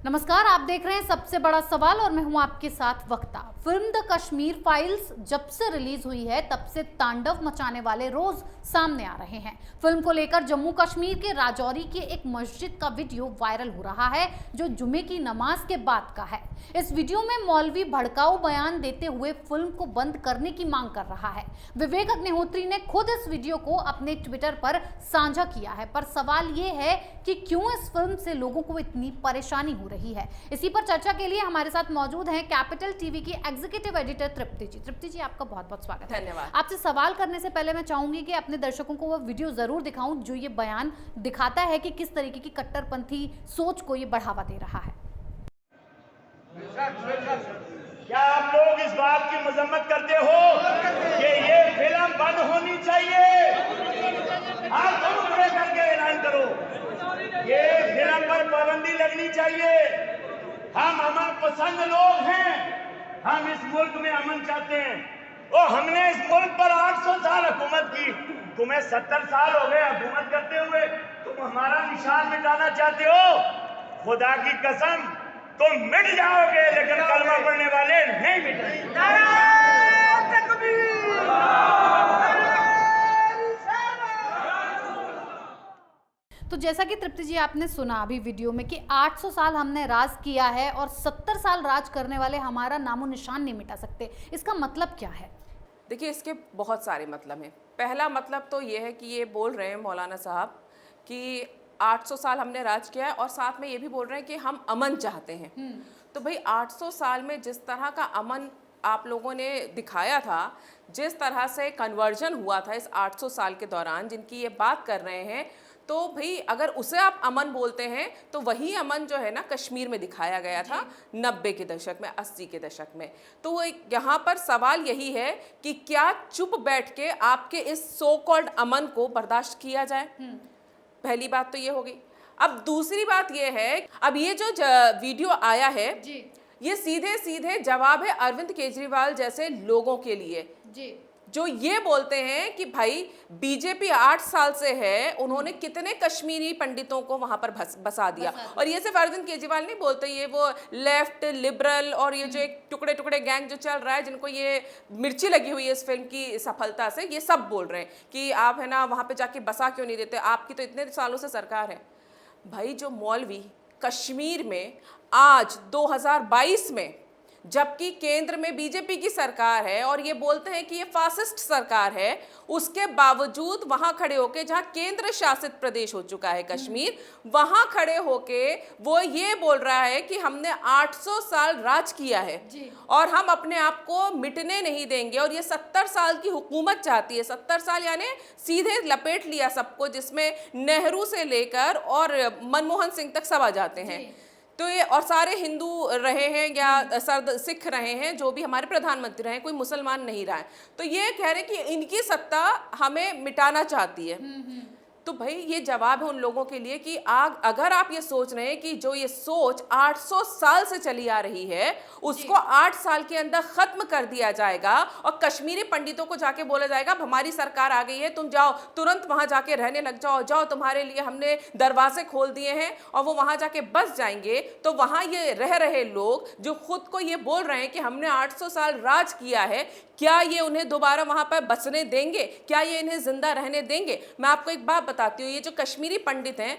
नमस्कार, आप देख रहे हैं सबसे बड़ा सवाल और मैं हूं आपके साथ वक्ता। फिल्म द कश्मीर फाइल्स जब से रिलीज हुई है तब से तांडव मचाने वाले रोज सामने आ रहे हैं। फिल्म को लेकर जम्मू कश्मीर के राजौरी की एक मस्जिद का वीडियो वायरल हो रहा है जो जुमे की नमाज के बाद का है। इस वीडियो में मौलवी भड़काऊ बयान देते हुए फिल्म को बंद करने की मांग कर रहा है। विवेक अग्निहोत्री ने खुद इस वीडियो को अपने ट्विटर पर साझा किया है, पर सवाल ये है कि क्यों इस फिल्म से लोगों को इतनी परेशानी हो रही है। इसी पर चर्चा के लिए हमारे साथ मौजूद हैं कैपिटल टीवी की एग्जीक्यूटिव एडिटर तृप्ति जी। तृप्ति जी, आपका बहुत बहुत स्वागत है। धन्यवाद। आपसे सवाल करने से पहले मैं चाहूंगी कि अपने दर्शकों को वो वीडियो जरूर दिखाऊं जो ये बयान दिखाता है कि किस तरीके की कट्टरपंथी सोच को ये बढ़ावा दे रहा है। क्या आप लोग इस बात की मजम्मत करते हो कि ये फिल्म बंद होनी चाहिए? आप दोनों खड़े करके ऐलान करो, ये फिल्म पर पाबंदी लगनी चाहिए। हम अमन पसंद लोग हैं, हम इस मुल्क में अमन चाहते हैं और हमने इस मुल्क पर 800 साल हुकूमत की। तुम्हें 70 साल हो गए हुकूमत करते हुए, तुम हमारा निशान मिटाना चाहते हो? खुदा की कसम, तुम मिट जाओगे लेकिन कलमा पढ़ने वाले नहीं मिटेंगे। तो जैसा कि तृप्ति जी आपने सुना अभी वीडियो में कि 800 साल हमने राज किया है और 70 साल राज करने वाले हमारा नामो निशान नहीं मिटा सकते, इसका मतलब क्या है? देखिए, इसके बहुत सारे मतलब हैं। पहला मतलब तो ये है कि ये बोल रहे हैं मौलाना साहब कि 800 साल हमने राज किया है और साथ में ये भी बोल रहे हैं कि हम अमन चाहते हैं। तो भाई 800 साल में जिस तरह का अमन आप लोगों ने दिखाया था, जिस तरह से कन्वर्जन हुआ था इस 800 साल के दौरान जिनकी ये बात कर रहे हैं, तो भाई अगर उसे आप अमन बोलते हैं तो वही अमन जो है ना कश्मीर में दिखाया गया था 90 के दशक में, 80 के दशक में। तो यहाँ पर सवाल यही है कि क्या चुप बैठ के आपके इस सो कॉल्ड अमन को बर्दाश्त किया जाए? पहली बात तो ये हो गई। अब दूसरी बात ये है, अब ये जो वीडियो आया है ये सीधे सीधे जवाब है अरविंद केजरीवाल जैसे लोगों के लिए जो ये बोलते हैं कि भाई बीजेपी 8 साल से है, उन्होंने कितने कश्मीरी पंडितों को वहां पर बसा दिया। और ये सिर्फ अरविंद केजरीवाल नहीं बोलते, ये वो लेफ्ट लिबरल और ये जो एक टुकड़े टुकड़े गैंग जो चल रहा है, जिनको ये मिर्ची लगी हुई है इस फिल्म की सफलता से, ये सब बोल रहे हैं कि आप है ना वहां पे जाके बसा क्यों नहीं देते, आपकी तो इतने सालों से सरकार है। भाई जो मौलवी कश्मीर में आज 2022 में, जबकि केंद्र में बीजेपी की सरकार है और ये बोलते हैं कि ये फासिस्ट सरकार है, उसके बावजूद वहां खड़े होके, जहां केंद्र शासित प्रदेश हो चुका है कश्मीर, वहां खड़े होके वो ये बोल रहा है कि हमने 800 साल राज किया है और हम अपने आप को मिटने नहीं देंगे। और ये 70 साल की हुकूमत चाहती है। 70 साल यानी सीधे लपेट लिया सबको, जिसमें नेहरू से लेकर और मनमोहन सिंह तक सब आ जाते हैं। तो ये और सारे हिंदू रहे हैं या सिख रहे हैं, जो भी हमारे प्रधानमंत्री रहे हैं, कोई मुसलमान नहीं रहा है। तो ये कह रहे कि इनकी सत्ता हमें मिटाना चाहती है। तो भाई ये जवाब है उन लोगों के लिए कि अगर आप ये सोच रहे हैं कि जो ये सोच 800 साल से चली आ रही है उसको 8 साल के अंदर खत्म कर दिया जाएगा और कश्मीरी पंडितों को जाके बोला जाएगा अब हमारी सरकार आ गई है, तुम जाओ तुरंत वहां जाके रहने लग जाओ, जाओ तुम्हारे लिए हमने दरवाजे खोल दिए हैं, और वो वहां जाके बस जाएंगे, तो वहां ये रह रहे लोग जो खुद को ये बोल रहे हैं कि हमने 800 साल राज किया है, क्या ये उन्हें दोबारा वहां पर बसने देंगे? क्या ये इन्हें जिंदा रहने देंगे? मैं आपको एक बात बताती हूँ, ये जो कश्मीरी पंडित हैं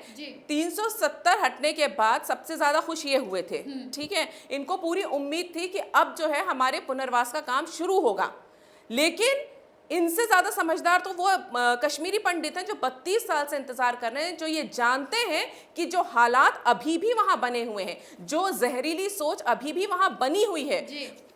370 हटने के बाद सबसे ज्यादा खुश ये हुए थे, ठीक है, इनको पूरी उम्मीद थी कि अब जो है हमारे पुनर्वास का काम शुरू होगा। लेकिन इनसे ज्यादा समझदार तो वो कश्मीरी पंडित हैं जो 32 साल से इंतजार कर रहे हैं, जो ये जानते हैं कि जो हालात अभी भी वहां बने हुए हैं, जो जहरीली सोच अभी भी वहां बनी हुई है,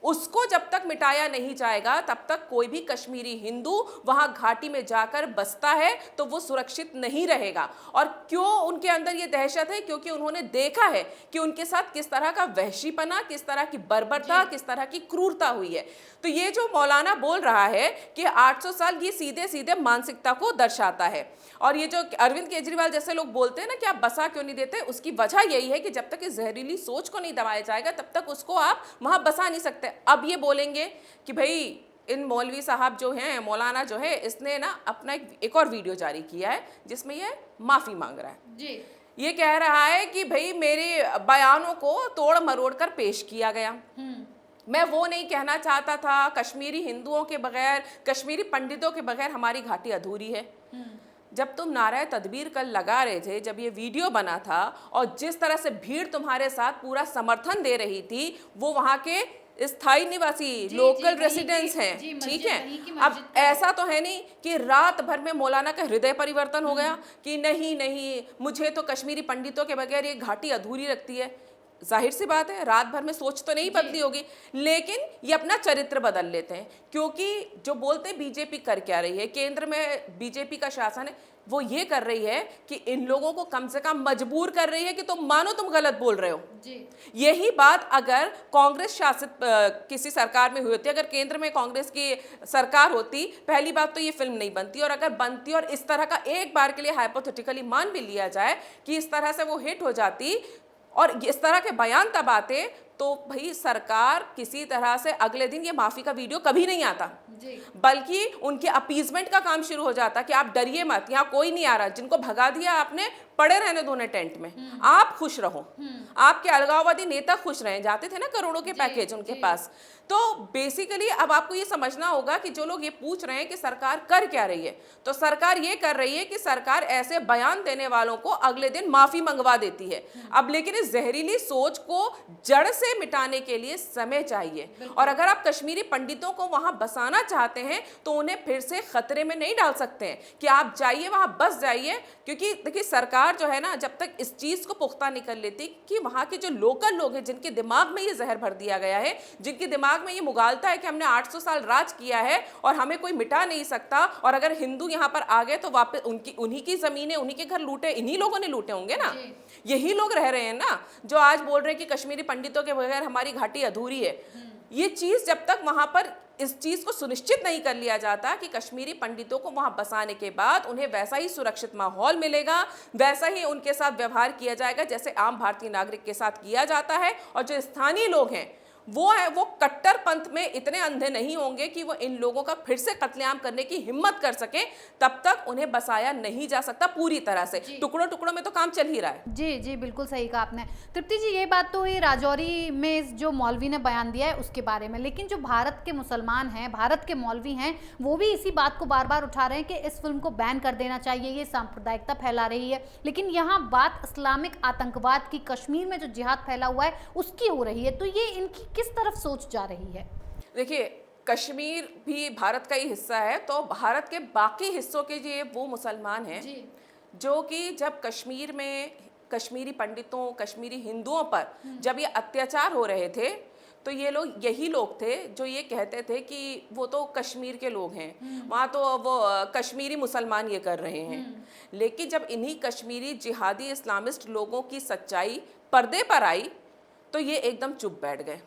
उसको जब तक मिटाया नहीं जाएगा तब तक कोई भी कश्मीरी हिंदू वहां घाटी में जाकर बसता है तो वो सुरक्षित नहीं रहेगा। और क्यों उनके अंदर ये दहशत है? क्योंकि उन्होंने देखा है कि उनके साथ किस तरह का वहशीपना, किस तरह की बर्बरता, किस तरह की क्रूरता हुई है। तो ये जो मौलाना बोल रहा है कि 800 साल, ये सीधे सीधे मानसिकता को दर्शाता है। और ये जो अरविंद केजरीवाल जैसे लोग बोलते हैं ना कि आप बसा क्यों नहीं देते, उसकी वजह यही है कि जब तक इस जहरीली सोच को नहीं दबाया जाएगा तब तक उसको आप वहां बसा नहीं सकते। अब ये बोलेंगे कि भाई इन मौलवी साहब जो हैं, मौलाना जो है, इसने ना अपना एक और वीडियो जारी किया है जिसमें ये माफी मांग रहा है। ये कह रहा है कि भाई मेरे बयानों को तोड़ मरोड़ कर पेश किया गया। मैं वो नहीं कहना चाहता था, कश्मीरी हिंदुओं के बगैर, कश्मीरी पंडितों के बगैर हमारी घाटी अधूरी है। जब तुम नाराए तदबीर कल लगा रहे थे, जब ये वीडियो बना था और जिस तरह से भीड़ तुम्हारे साथ पूरा समर्थन दे रही थी, वो वहाँ के स्थायी निवासी लोकल रेसिडेंट्स हैं, ठीक है। अब ऐसा तो है नहीं कि रात भर में मौलाना का हृदय परिवर्तन हो गया कि नहीं नहीं मुझे तो कश्मीरी पंडितों के बगैर ये घाटी अधूरी लगती है। जाहिर सी बात है रात भर में सोच तो नहीं बदली होगी, लेकिन ये अपना चरित्र बदल लेते हैं। क्योंकि जो बोलते हैं बीजेपी कर क्या रही है, केंद्र में बीजेपी का शासन है, वो ये कर रही है कि इन लोगों को कम से कम मजबूर कर रही है कि तुम मानो तुम गलत बोल रहे हो जी। यही बात अगर कांग्रेस शासित किसी सरकार में हुई होती, अगर केंद्र में कांग्रेस की सरकार होती, पहली बात तो ये फिल्म नहीं बनती, और अगर बनती और इस तरह का एक बार के लिए हाइपोथेटिकली मान भी लिया जाए कि इस तरह से वो हिट हो जाती और इस तरह के बयान तब आते, तो भाई सरकार किसी तरह से अगले दिन ये माफी का वीडियो कभी नहीं आता जी। बल्कि उनके अपीजमेंट का काम शुरू हो जाता कि आप डरिए मत, यहाँ कोई नहीं आ रहा, जिनको भगा दिया आपने पड़े रहने दो टेंट में, आप खुश रहो, आपके अलगाववादी नेता खुश रहे, जाते थे ना करोड़ों के पैकेज उनके पास। तो बेसिकली अब आपको ये समझना होगा कि जो लोग ये पूछ रहे हैं कि सरकार कर क्या रही है, तो सरकार ये कर रही है कि सरकार ऐसे बयान देने वालों को अगले दिन माफी मंगवा देती है। अब लेकिन इस जहरीली सोच को जड़ से मिटाने के लिए समय चाहिए, और अगर आप कश्मीरी पंडितों को वहां बसाना चाहते हैं तो उन्हें फिर से खतरे में नहीं डाल सकते हैं कि आप जाइए वहां बस जाइए। क्योंकि देखिए सरकार जो है ना, जब तक इस चीज को पुख्ता नहीं कर लेती कि वहां के जो लोकल लोग हैं, जिनके दिमाग में ये जहर भर दिया गया है, जिनके दिमाग में ये मुगालता है कि हमने 800 साल राज किया है और हमें कोई मिटा नहीं सकता, और अगर हिंदू यहाँ पर आ गए तो वापस उन्हीं की जमीनें, उन्हीं के घर लूटे, इन्हीं लोगों ने लूटे होंगे ना, यही लोग रह रहे हैं ना जो आज बोल रहे हैं कि कश्मीरी पंडितों के बगैर हमारी घाटी अधूरी है। ये चीज जब तक वहां पर इस चीज को सुनिश्चित नहीं कर लिया जाता कि कश्मीरी पंडितों को वहां बसाने के बाद उन्हें वैसा ही सुरक्षित माहौल मिलेगा, वैसा ही उनके साथ व्यवहार किया जाएगा जैसे आम भारतीय नागरिक के साथ किया जाता है, और जो स्थानीय लोग हैं वो कट्टरपंथ में इतने अंधे नहीं होंगे कि वो इन लोगों का फिर से कत्लेआम करने की हिम्मत कर सके, तब तक उन्हें बसाया नहीं जा सकता पूरी तरह से। टुकड़ों टुकड़ों में तो काम चल ही रहा है। जी जी बिल्कुल सही कहा आपने तृप्ति जी। ये बात तो हुई राजौरी में जो मौलवी ने बयान दिया है उसके बारे में, लेकिन जो भारत के मुसलमान हैं, भारत के मौलवी हैं, वो भी इसी बात को बार बार उठा रहे हैं कि इस फिल्म को बैन कर देना चाहिए, ये सांप्रदायिकता फैला रही है। लेकिन यहाँ बात इस्लामिक आतंकवाद की, कश्मीर में जो जिहाद फैला हुआ है उसकी हो रही है, तो ये इनकी किस तरफ सोच जा रही है? देखिए कश्मीर भी भारत का ही हिस्सा है, तो भारत के बाकी हिस्सों के ये वो मुसलमान हैं जो कि जब कश्मीर में कश्मीरी पंडितों, कश्मीरी हिंदुओं पर जब ये अत्याचार हो रहे थे, तो ये लोग यही लोग थे जो ये कहते थे कि वो तो कश्मीर के लोग हैं, वहाँ तो वो कश्मीरी मुसलमान ये कर रहे हैं। लेकिन जब इन्हीं कश्मीरी जिहादी इस्लामिस्ट लोगों की सच्चाई पर्दे पर आई तो ये एकदम चुप बैठ गए।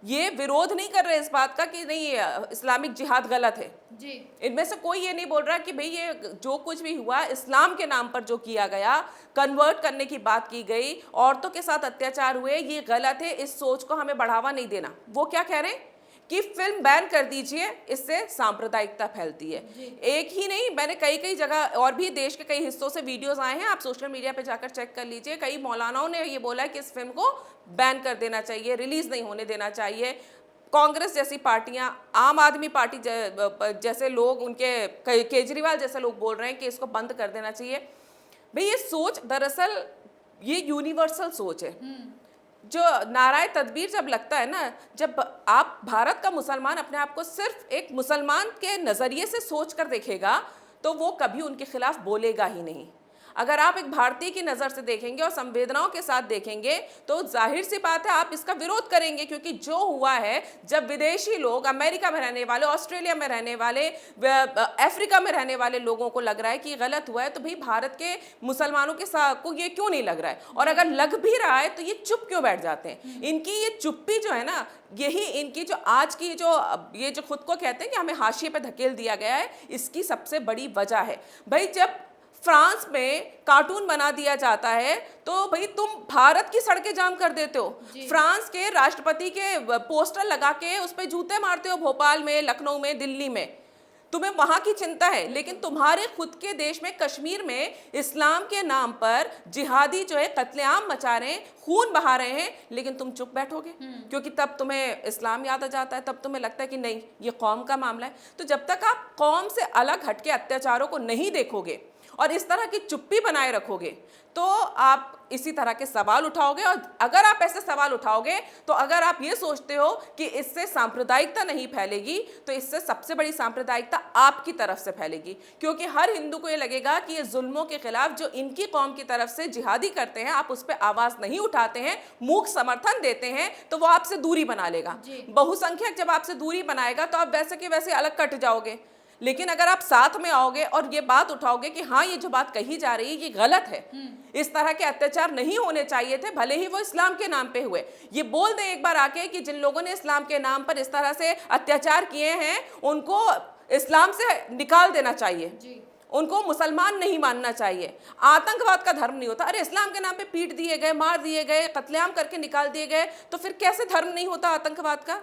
ये विरोध नहीं कर रहे इस बात का कि नहीं इस्लामिक जिहाद गलत है जी। इनमें से कोई ये नहीं बोल रहा कि भाई ये जो कुछ भी हुआ इस्लाम के नाम पर जो किया गया, कन्वर्ट करने की बात की गई, औरतों के साथ अत्याचार हुए, ये गलत है, इस सोच को हमें बढ़ावा नहीं देना। वो क्या कह रहे हैं कि फिल्म बैन कर दीजिए, इससे सांप्रदायिकता फैलती है। एक ही नहीं, मैंने कई जगह और भी देश के कई हिस्सों से वीडियोस आए हैं, आप सोशल मीडिया पे जाकर चेक कर लीजिए। कई मौलानाओं ने ये बोला है कि इस फिल्म को बैन कर देना चाहिए, रिलीज नहीं होने देना चाहिए। कांग्रेस जैसी पार्टियां, आम आदमी पार्टी जैसे लोग, उनके केजरीवाल जैसे लोग बोल रहे हैं कि इसको बंद कर देना चाहिए। भाई ये सोच दरअसल ये यूनिवर्सल सोच है। जो नाराए तदबीर जब लगता है ना, जब आप भारत का मुसलमान अपने आप को सिर्फ एक मुसलमान के नज़रिए से सोच कर देखेगा तो वो कभी उनके खिलाफ बोलेगा ही नहीं। अगर आप एक भारतीय की नज़र से देखेंगे और संवेदनाओं के साथ देखेंगे तो जाहिर सी बात है आप इसका विरोध करेंगे, क्योंकि जो हुआ है जब विदेशी लोग, अमेरिका में रहने वाले, ऑस्ट्रेलिया में रहने वाले, अफ्रीका में रहने वाले लोगों को लग रहा है कि गलत हुआ है, तो भाई भारत के मुसलमानों के साथ को ये क्यों नहीं लग रहा है? और अगर लग भी रहा है तो ये चुप क्यों बैठ जाते हैं? इनकी ये चुप्पी जो है ना, यही इनकी जो आज की ये जो खुद को कहते हैं कि हमें हाशिए पे धकेल दिया गया है, इसकी सबसे बड़ी वजह है। भाई जब फ्रांस में कार्टून बना दिया जाता है तो भाई तुम भारत की सड़कें जाम कर देते हो, फ्रांस के राष्ट्रपति के पोस्टर लगा के उस पर जूते मारते हो, भोपाल में, लखनऊ में, दिल्ली में। तुम्हें वहां की चिंता है, लेकिन तुम्हारे खुद के देश में कश्मीर में इस्लाम के नाम पर जिहादी जो है कत्लेआम मचा रहे हैं, खून बहा रहे हैं, लेकिन तुम चुप बैठोगे क्योंकि तब तुम्हें इस्लाम याद आ जाता है, तब तुम्हें लगता है कि नहीं ये कौम का मामला है। तो जब तक आप कौम से अलग हटके अत्याचारों को नहीं देखोगे और इस तरह की चुप्पी बनाए रखोगे तो आप इसी तरह के सवाल उठाओगे। और अगर आप ऐसे सवाल उठाओगे तो अगर आप ये सोचते हो कि इससे सांप्रदायिकता नहीं फैलेगी, तो इससे सबसे बड़ी सांप्रदायिकता आपकी तरफ से फैलेगी, क्योंकि हर हिंदू को ये लगेगा कि ये जुल्मों के खिलाफ जो इनकी कौम की तरफ से जिहादी करते हैं, आप उस पर आवाज नहीं उठाते हैं, मूक समर्थन देते हैं, तो वो आपसे दूरी बना लेगा। बहुसंख्यक जब आपसे दूरी बनाएगा तो आप वैसे के वैसे अलग कट जाओगे। लेकिन अगर आप साथ में आओगे और ये बात उठाओगे कि हाँ ये जो बात कही जा रही है ये गलत है, इस तरह के अत्याचार नहीं होने चाहिए थे, भले ही वो इस्लाम के नाम पे हुए, ये बोल दें एक बार आके कि जिन लोगों ने इस्लाम के नाम पर इस तरह से अत्याचार किए हैं उनको इस्लाम से निकाल देना चाहिए, उनको मुसलमान नहीं मानना चाहिए। आतंकवाद का धर्म नहीं होता। अरे इस्लाम के नाम पे पीट दिए गए, मार दिए गए, कत्लेआम करके निकाल दिए गए, तो फिर कैसे धर्म नहीं होता आतंकवाद का?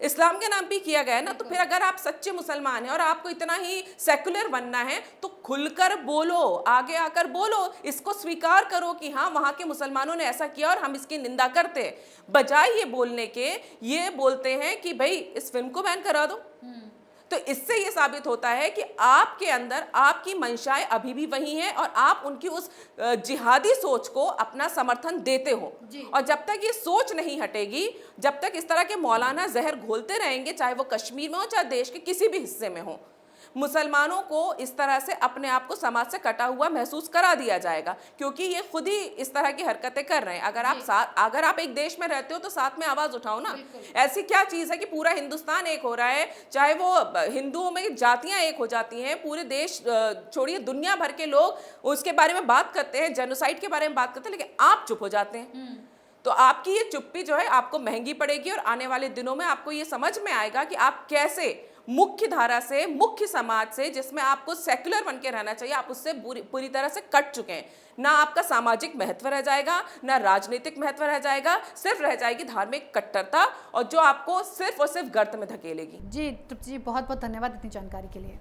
इस्लाम के नाम पे किया गया है ना। तो फिर अगर आप सच्चे मुसलमान हैं और आपको इतना ही सेकुलर बनना है तो खुलकर बोलो, आगे आकर बोलो, इसको स्वीकार करो कि हाँ वहाँ के मुसलमानों ने ऐसा किया और हम इसकी निंदा करते हैं। बजाय ये बोलने के ये बोलते हैं कि भाई इस फिल्म को बैन करा दो। तो इससे ये साबित होता है कि आपके अंदर आपकी मंशाएं अभी भी वही हैं और आप उनकी उस जिहादी सोच को अपना समर्थन देते हो। और जब तक ये सोच नहीं हटेगी, जब तक इस तरह के मौलाना जहर घोलते रहेंगे, चाहे वो कश्मीर में हो चाहे देश के किसी भी हिस्से में हो, मुसलमानों को इस तरह से अपने आप को समाज से कटा हुआ महसूस करा दिया जाएगा, क्योंकि ये खुद ही इस तरह की हरकतें कर रहे हैं। अगर आप एक देश में रहते हो तो साथ में आवाज उठाओ ना। ऐसी क्या चीज है कि पूरा हिंदुस्तान एक हो रहा है, चाहे वो हिंदुओं में जातियां एक हो जाती हैं, पूरे देश छोड़िए दुनिया भर के लोग उसके बारे में बात करते हैं, जेनोसाइड के बारे में बात करते हैं, लेकिन आप चुप हो जाते हैं। तो आपकी ये चुप्पी जो है आपको महंगी पड़ेगी और आने वाले दिनों में आपको ये समझ में आएगा कि आप कैसे मुख्य धारा से, मुख्य समाज से, जिसमें आपको सेक्युलर बन के रहना चाहिए, आप उससे पूरी तरह से कट चुके हैं। ना आपका सामाजिक महत्व रह जाएगा, ना राजनीतिक महत्व रह जाएगा, सिर्फ रह जाएगी धार्मिक कट्टरता, और जो आपको सिर्फ और सिर्फ गर्त में धकेलेगी। जी तृप्ति जी, बहुत बहुत धन्यवाद इतनी जानकारी के लिए।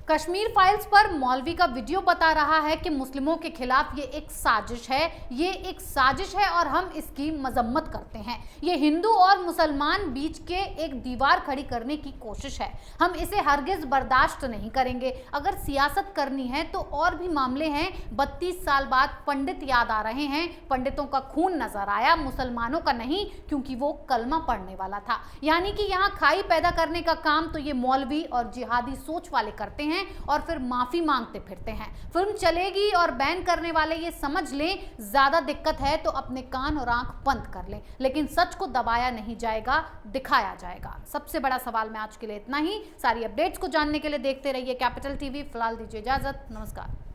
कश्मीर फाइल्स पर मौलवी का वीडियो बता रहा है कि मुस्लिमों के खिलाफ ये एक साजिश है, ये एक साजिश है और हम इसकी मजम्मत करते हैं। ये हिंदू और मुसलमान बीच के एक दीवार खड़ी करने की कोशिश है, हम इसे हरगिज बर्दाश्त नहीं करेंगे। अगर सियासत करनी है तो और भी मामले हैं। 32 साल बाद पंडित याद आ रहे हैं, पंडितों का खून नजर आया, मुसलमानों का नहीं, क्योंकि वो कलमा पढ़ने वाला था। यानी कि यहाँ खाई पैदा करने का काम तो ये मौलवी और जिहादी सोच वाले करते हैं और फिर माफी मांगते फिरते हैं। फिल्म चलेगी और बैन करने वाले ये समझ लें ज्यादा दिक्कत है तो अपने कान और आंख बंद कर लें, लेकिन सच को दबाया नहीं जाएगा, दिखाया जाएगा। सबसे बड़ा सवाल में आज के लिए इतना ही। सारी अपडेट्स को जानने के लिए देखते रहिए कैपिटल टीवी। फिलहाल दीजिए इजाजत, नमस्कार।